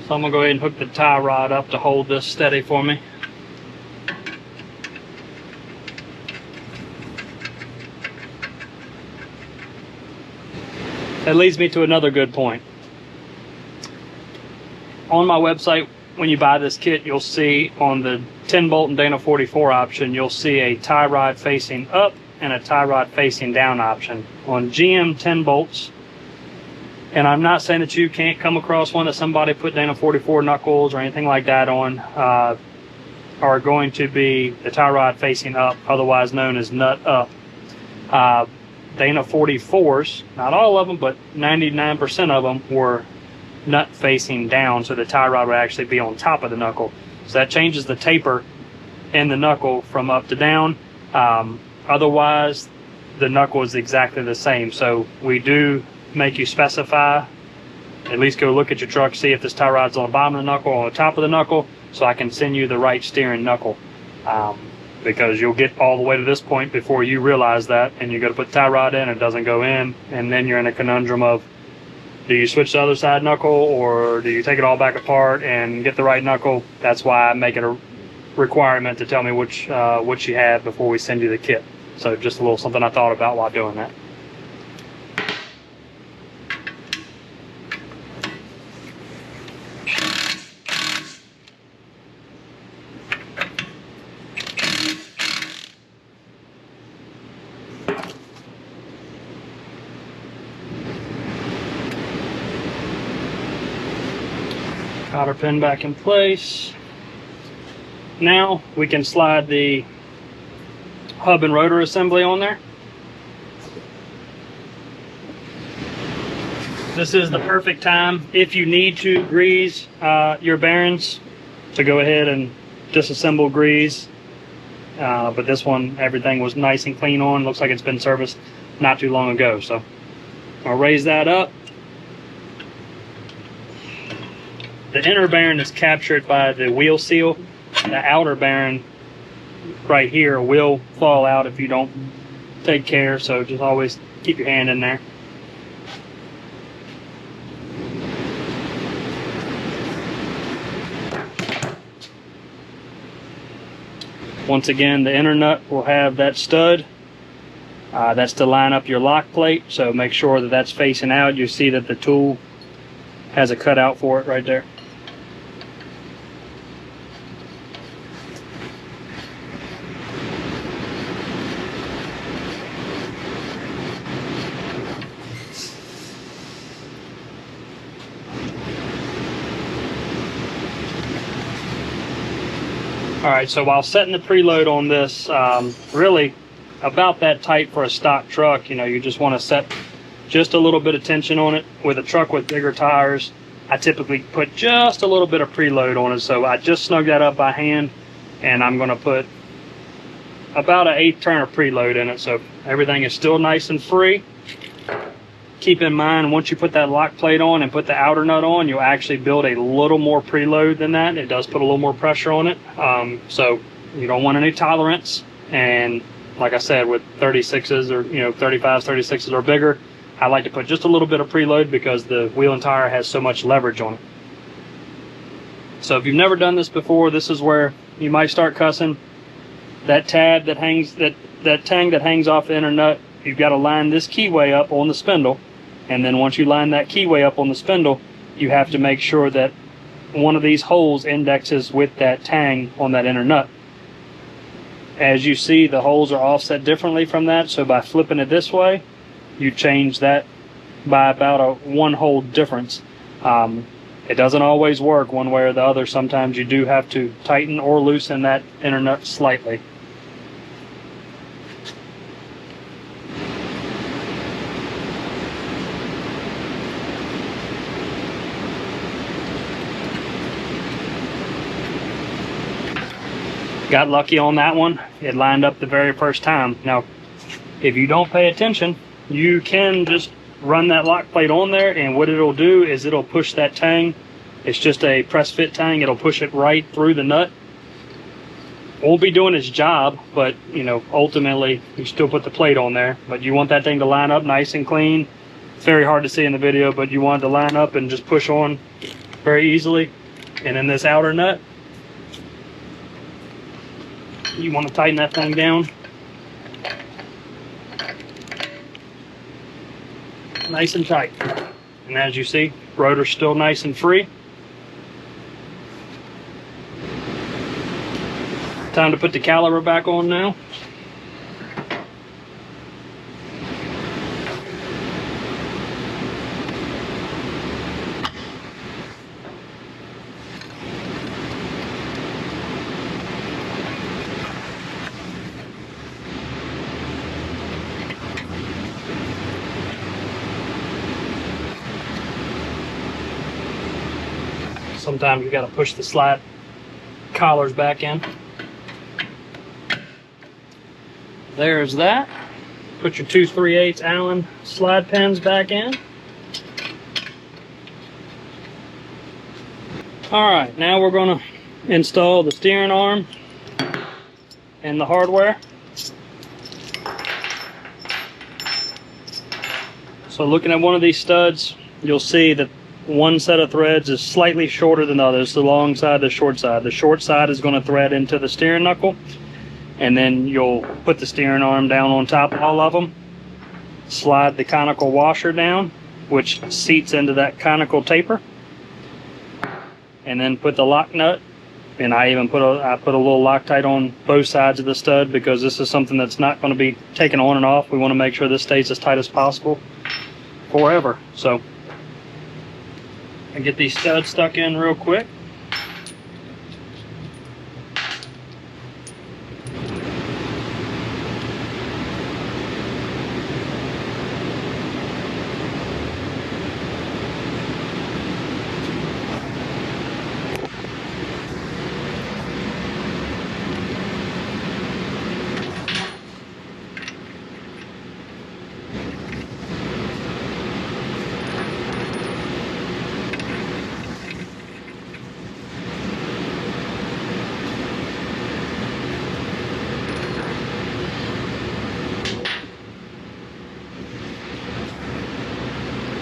so I'm going to go ahead and hook the tie rod up to hold this steady for me. That leads me to another good point. On my website, when you buy this kit, you'll see on the 10 bolt and Dana 44 option, you'll see a tie rod facing up and a tie rod facing down option. On GM 10 bolts, and I'm not saying that you can't come across one that somebody put Dana 44 knuckles or anything like that on, are going to be the tie rod facing up, otherwise known as nut up. Dana 44s, not all of them, but 99% of them were nut facing down, so the tie rod would actually be on top of the knuckle. So that changes the taper in the knuckle from up to down. Otherwise, the knuckle is exactly the same. So we do make you specify, at least go look at your truck, see if this tie rod's on the bottom of the knuckle or on the top of the knuckle, so I can send you the right steering knuckle. Because you'll get all the way to this point before you realize that, and you got to put the tie rod in, it doesn't go in, and then you're in a conundrum of, do you switch the other side knuckle, or do you take it all back apart and get the right knuckle? That's why I make it a requirement to tell me which you have before we send you the kit. So just a little something I thought about while doing that. Cotter pin back in place. Now we can slide the hub and rotor assembly on there. This is the perfect time if you need to grease your bearings to go ahead and disassemble grease. But this one, everything was nice and clean on. Looks like it's been serviced not too long ago. So I'll raise that up. The inner bearing is captured by the wheel seal. The outer bearing right here will fall out if you don't take care, so just always keep your hand in there. Once again, the inner nut will have that stud. That's to line up your lock plate, so make sure that that's facing out. You see that the tool has a cutout for it right there. Alright, so while setting the preload on this, really about that tight for a stock truck, you just want to set just a little bit of tension on it. With a truck with bigger tires, I typically put just a little bit of preload on it, so I just snug that up by hand, and I'm going to put about an 1/8 turn of preload in it, so everything is still nice and free. Keep in mind, once you put that lock plate on and put the outer nut on, you'll actually build a little more preload than that. It does put a little more pressure on it, so you don't want any tolerance. And like I said, with 36s or 35s, 36s or bigger, I like to put just a little bit of preload because the wheel and tire has so much leverage on it. So if you've never done this before, this is where you might start cussing. That tab that hangs, that tang that hangs off the inner nut, you've got to line this keyway up on the spindle. And then once you line that keyway up on the spindle, you have to make sure that one of these holes indexes with that tang on that inner nut. As you see, the holes are offset differently from that, so by flipping it this way, you change that by about a 1 hole difference. It doesn't always work one way or the other. Sometimes you do have to tighten or loosen that inner nut slightly. Got lucky on that one. It lined up the very first time. Now, if you don't pay attention, you can just run that lock plate on there, and what it'll do is it'll push that tang. It's just a press fit tang. It'll push it right through the nut. Won't be doing its job, but you know, ultimately you still put the plate on there. But you want that thing to line up nice and clean. It's very hard to see in the video, but you want it to line up and just push on very easily. And then this outer nut, you want to tighten that thing down nice and tight. And as you see, rotor's still nice and free. Time to put the caliper back on now. Sometimes you got to push the slide collars back in. There's that. Put your 2 3/8 Allen slide pins back in. Alright, now we're going to install the steering arm and the hardware. So looking at one of these studs, you'll see that one set of threads is slightly shorter than the other. It's the long side, the short side. The short side is going to thread into the steering knuckle, and then you'll put the steering arm down on top of all of them. Slide the conical washer down, which seats into that conical taper, and then put the lock nut. And I even put a little Loctite on both sides of the stud, because this is something that's not going to be taken on and off. We want to make sure this stays as tight as possible forever. So I get these studs stuck in real quick.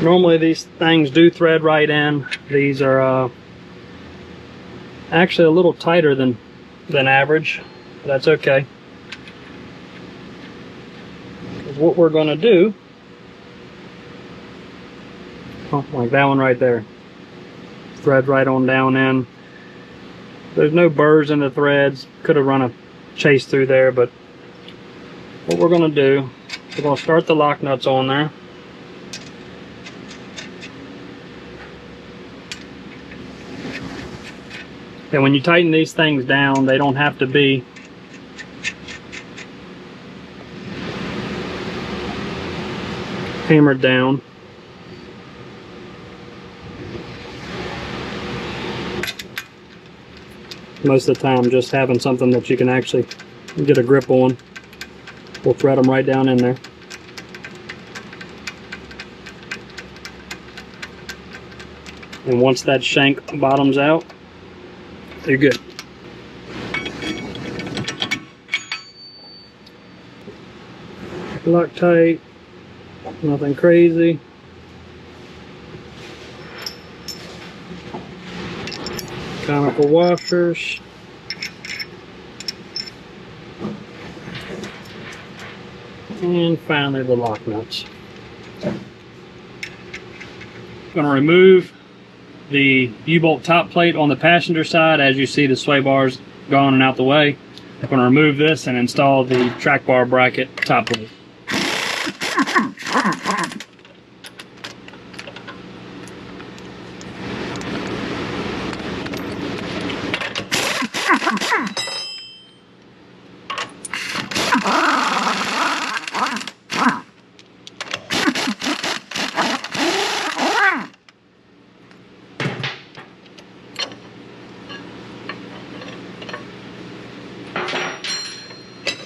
Normally these things do thread right in. These are actually a little tighter than average. But that's okay. Because what we're going to do, like that one right there, thread right on down in. There's no burrs in the threads. Could have run a chase through there, but what we're going to do, we're going to start the lock nuts on there. And when you tighten these things down, they don't have to be hammered down. Most of the time, just having something that you can actually get a grip on will thread them right down in there. And once that shank bottoms out, you're good. Loctite, nothing crazy. Conical washers. And finally the lock nuts. I'm going to remove the U-bolt top plate on the passenger side. As you see, the sway bar's gone and out the way. I'm going to remove this and install the track bar bracket top plate.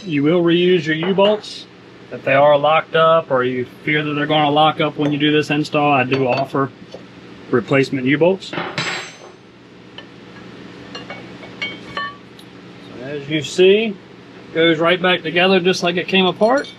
You will reuse your U-bolts. If they are locked up or you fear that they're going to lock up when you do this install, I do offer replacement U-bolts. So as you see, it goes right back together just like it came apart.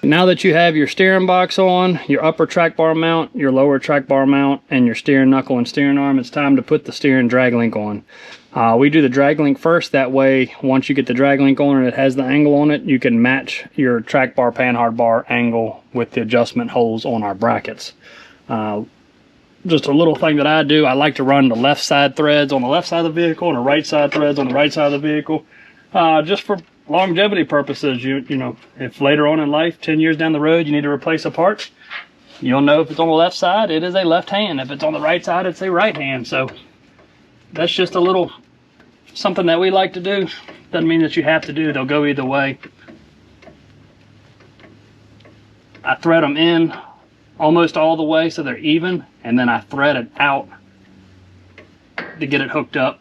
Now that you have your steering box on, your upper track bar mount, your lower track bar mount, and your steering knuckle and steering arm, it's time to put the steering drag link on. We do the drag link first. That way, once you get the drag link on and it has the angle on it, you can match your track bar panhard bar angle with the adjustment holes on our brackets. Just a little thing that I do, I like to run the left side threads on the left side of the vehicle and the right side threads on the right side of the vehicle, just for longevity purposes. You know, if later on in life, 10 years down the road, you need to replace a part, you'll know if it's on the left side, it is a left hand. If it's on the right side, it's a right hand. So that's just a little something that we like to do. Doesn't mean that you have to do it. They'll go either way. I thread them in almost all the way so they're even, and then I thread it out to get it hooked up.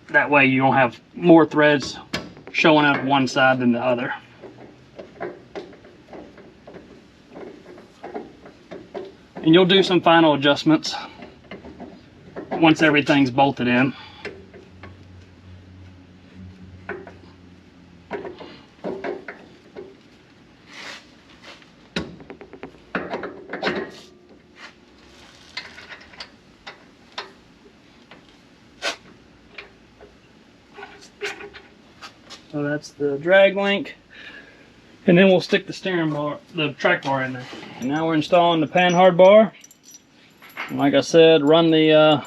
That way you don't have more threads showing up one side than the other. And you'll do some final adjustments once everything's bolted in. So that's the drag link, and then we'll stick the steering bar, the track bar in there. And now we're installing the panhard bar. And like I said, run the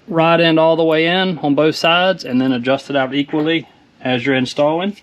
rod end all the way in on both sides, and then adjust it out equally as you're installing.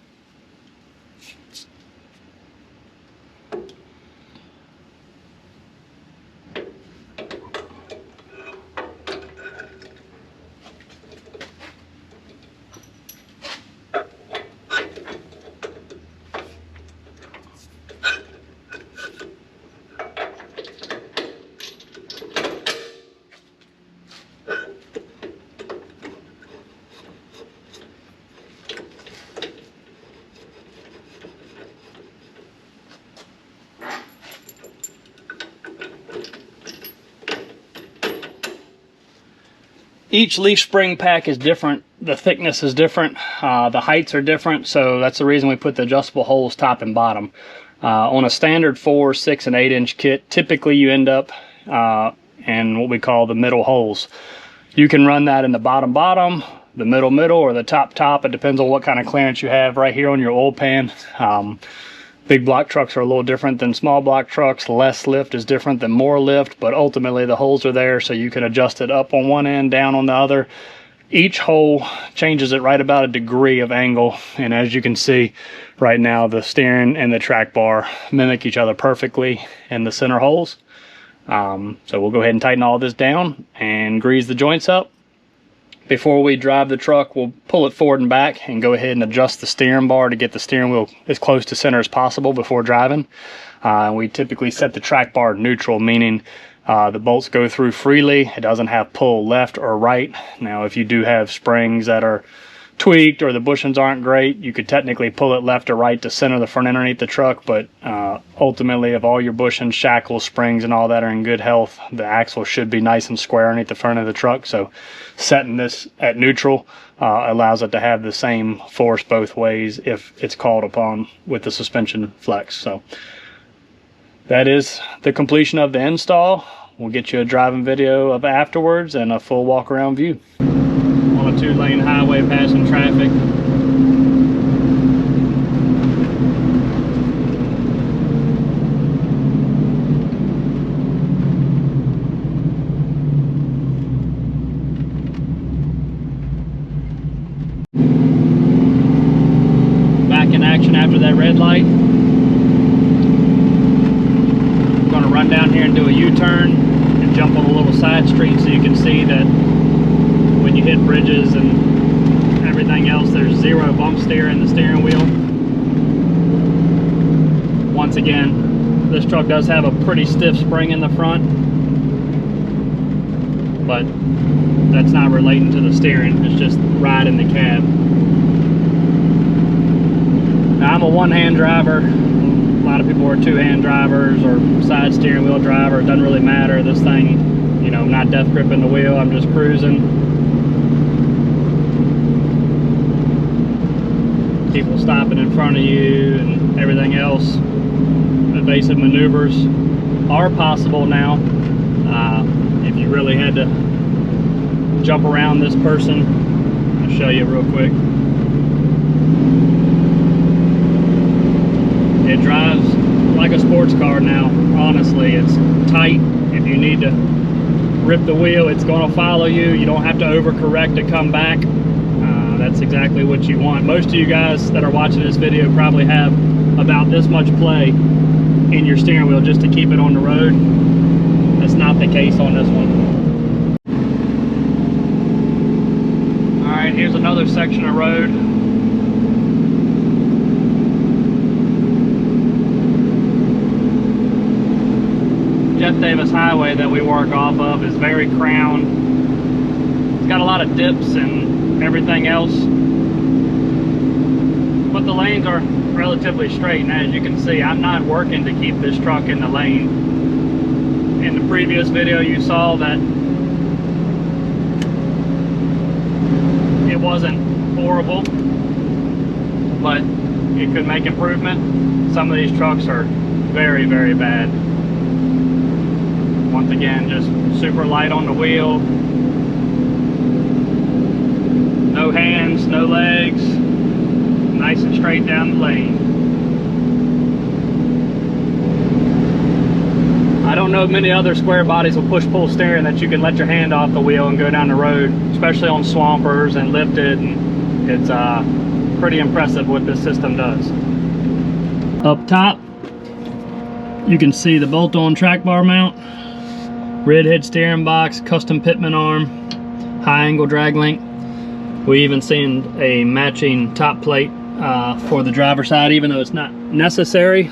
Each leaf spring pack is different. The thickness is different. The heights are different. So that's the reason we put the adjustable holes top and bottom. On a standard 4, 6, and 8 inch kit, typically you end up in what we call the middle holes. You can run that in the bottom, the middle, or the top. It depends on what kind of clearance you have right here on your oil pan. Big block trucks are a little different than small block trucks. Less lift is different than more lift, but ultimately the holes are there so you can adjust it up on one end, down on the other. Each hole changes it right about a degree of angle, and as you can see right now, the steering and the track bar mimic each other perfectly in the center holes. So we'll go ahead and tighten all this down and grease the joints up. Before we drive the truck, we'll pull it forward and back and go ahead and adjust the steering bar to get the steering wheel as close to center as possible before driving. We typically set the track bar neutral, meaning the bolts go through freely. It doesn't have pull left or right. Now, if you do have springs that are tweaked or the bushings aren't great, you could technically pull it left or right to center the front end underneath the truck, but ultimately, if all your bushings, shackles, springs, and all that are in good health, the axle should be nice and square underneath the front of the truck. So setting this at neutral allows it to have the same force both ways if it's called upon with the suspension flex. So that is the completion of the install. We'll get you a driving video of afterwards and a full walk around view. On a 2-lane highway passing traffic. Back in action after that red light. I'm going to run down here and do a U-turn and jump on a little side street so you can see that when you hit bridges and everything else, there's zero bump steer in the steering wheel. Once again, this truck does have a pretty stiff spring in the front, but that's not relating to the steering, it's just riding the cab. Now, I'm a one-hand driver. A lot of people are two-hand drivers or side steering wheel driver. It doesn't really matter. This thing, you know, I'm not death gripping the wheel, I'm just cruising. People stopping in front of you and everything else. Evasive maneuvers are possible now. If you really had to jump around this person, I'll show you real quick. It drives like a sports car now, honestly. It's tight. If you need to rip the wheel, it's going to follow you. You don't have to overcorrect to come back. That's exactly what you want. Most of you guys that are watching this video probably have about this much play in your steering wheel just to keep it on the road. That's not the case on this one. Alright, here's another section of road. Jeff Davis Highway that we work off of is very crowned. It's got a lot of dips and everything else, but the lanes are relatively straight, and as you can see, I'm not working to keep this truck in the lane. In the previous video you saw that it wasn't horrible, but it could make improvement. Some of these trucks are very, very bad. Once again, just super light on the wheel. No hands, no legs, nice and straight down the lane. I don't know many other square bodies with push-pull steering that you can let your hand off the wheel and go down the road, especially on swampers and lifted. And it's pretty impressive what this system does. Up top, you can see the bolt-on track bar mount, red head steering box, custom pitman arm, high angle drag link. We even seen a matching top plate for the driver's side, even though it's not necessary.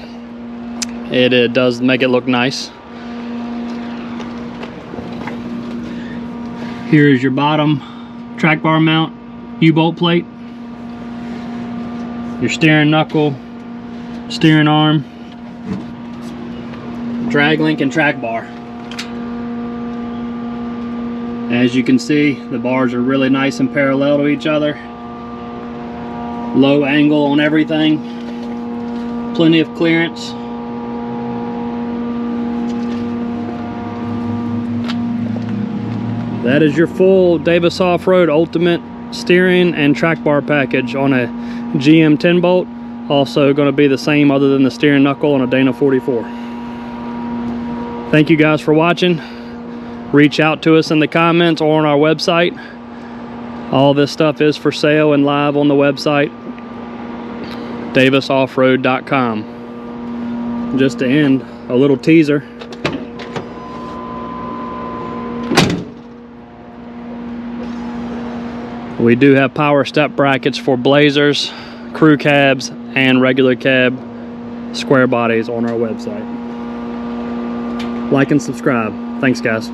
It does make it look nice. Here is your bottom track bar mount U-bolt plate, your steering knuckle, steering arm, drag link, and track bar. As you can see, the bars are really nice and parallel to each other. Low angle on everything. Plenty of clearance. That is your full Davis Off-Road Ultimate steering and track bar package on a GM 10 bolt. Also going to be the same other than the steering knuckle on a Dana 44. Thank you guys for watching. Reach out to us in the comments or on our website. All this stuff is for sale and live on the website, davisoffroad.com. Just to end, a little teaser. We do have power step brackets for Blazers, crew cabs, and regular cab square bodies on our website. Like and subscribe. Thanks, guys.